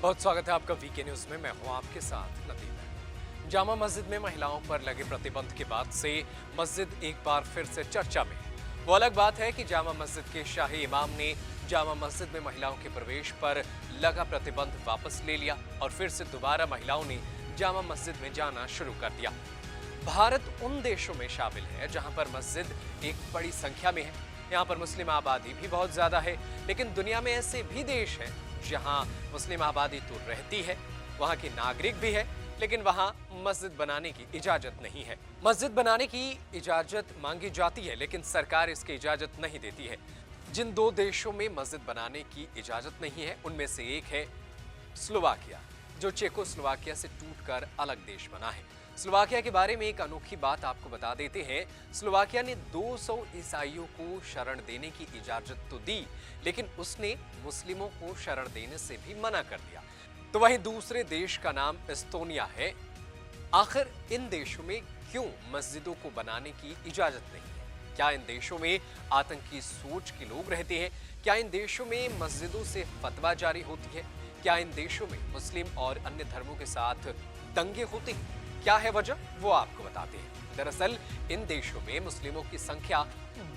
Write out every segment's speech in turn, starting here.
बहुत स्वागत है आपका वीके न्यूज में। मैं हूं आपके साथ लतीफ। जामा मस्जिद में महिलाओं पर लगे प्रतिबंध के बाद से मस्जिद एक बार फिर से चर्चा में। वो अलग बात है कि जामा मस्जिद के शाही इमाम ने जामा मस्जिद में महिलाओं के प्रवेश पर लगा प्रतिबंध वापस ले लिया और फिर से दोबारा महिलाओं ने जामा मस्जिद में जाना शुरू कर दिया। भारत उन देशों में शामिल है जहां पर मस्जिद एक बड़ी संख्या में है। यहाँ पर मुस्लिम आबादी भी बहुत ज्यादा है, लेकिन दुनिया में ऐसे भी देश हैं जहां मुस्लिम आबादी तो रहती है, वहां के नागरिक भी है, लेकिन वहां मस्जिद बनाने की इजाजत नहीं है। मस्जिद बनाने की इजाजत मांगी जाती है, लेकिन सरकार इसकी इजाजत नहीं देती है। जिन दो देशों में मस्जिद बनाने की इजाजत नहीं है, उनमें से एक है स्लोवाकिया, जो चेकोस्लोवाकिया से टूटकर अलग देश बना है। स्लोवाकिया के बारे में एक अनोखी बात आपको बता देते हैं। स्लोवाकिया ने 200 ईसाइयों को शरण देने की इजाजत तो दी, लेकिन उसने मुस्लिमों को शरण देने से भी मना कर दिया। तो वहीं दूसरे देश का नाम एस्तोनिया है। आखिर इन देशों में क्यों मस्जिदों को बनाने की इजाजत नहीं है? क्या इन देशों में आतंकी सोच के लोग रहते हैं? क्या इन देशों में मस्जिदों से फतवा जारी होती है? क्या इन देशों में मुस्लिम और अन्य धर्मों के साथ दंगे होते हैं? क्या है वजह, वो आपको बताते हैं। दरअसल इन देशों में मुस्लिमों की संख्या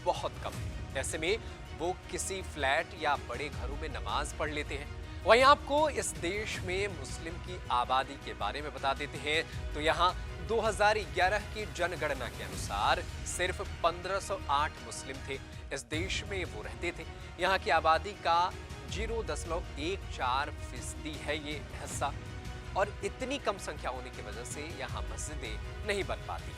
बहुत कम है। ऐसे में वो किसी फ्लैट या बड़े घरों में नमाज पढ़ लेते हैं। वहीं आपको इस देश में मुस्लिम की आबादी के बारे में बता देते हैं। तो यहाँ 2011 की जनगणना के अनुसार सिर्फ 1508 मुस्लिम थे इस देश में वो रहते थे। यहाँ की आबादी का 0.14% है ये हिस्सा, और इतनी कम संख्या होने की वजह से यहाँ मस्जिदें नहीं बन पाती।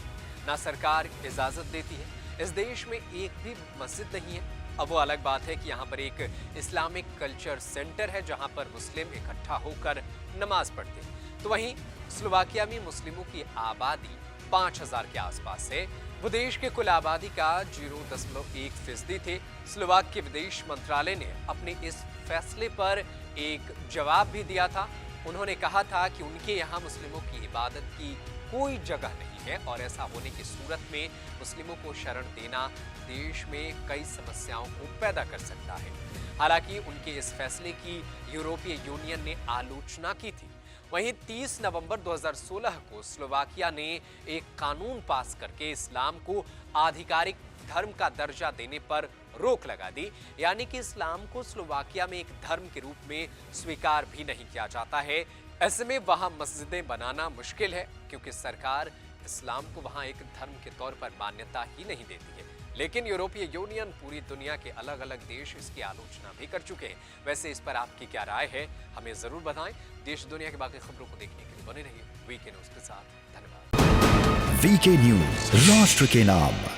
ना सरकार इजाजत देती है, इस देश में एक भी मस्जिद नहीं है। अब वो अलग बात है कि यहाँ पर एक इस्लामिक कल्चर सेंटर है जहाँ पर मुस्लिम इकट्ठा होकर नमाज पढ़ते हैं। तो वहीं स्लोवाकिया में मुस्लिमों की आबादी 5000 के आसपास है। वो देश के कुल आबादी का 0.1% थे। स्लोवाक के विदेश मंत्रालय ने अपने इस फैसले पर एक जवाब भी दिया था। उन्होंने कहा था कि उनके यहाँ मुस्लिमों की इबादत की कोई जगह नहीं है और ऐसा होने की सूरत में मुस्लिमों को शरण देना देश में कई समस्याओं को पैदा कर सकता है। हालांकि उनके इस फैसले की यूरोपीय यूनियन ने आलोचना की थी। वहीं 30 नवंबर 2016 को स्लोवाकिया ने एक कानून पास करके इस्लाम को आधिकारिक धर्म का दर्जा देने पर रोक लगा दी, यानी कि इस्लाम को स्लोवाकिया में एक धर्म के रूप में स्वीकार भी नहीं किया जाता है। ऐसे में वहां मस्जिदें बनाना मुश्किल है, क्योंकि सरकार इस्लाम को वहां एक धर्म के तौर पर मान्यता ही नहीं देती है। लेकिन यूरोपीय यूनियन, पूरी दुनिया के अलग अलग देश इसकी आलोचना भी कर चुके हैं। वैसे इस पर आपकी क्या राय है, हमें जरूर बताएं। देश दुनिया की बाकी खबरों को देखने के लिए बने रहिए वीके न्यूज के साथ। धन्यवाद। वीके न्यूज, राष्ट्र के नाम।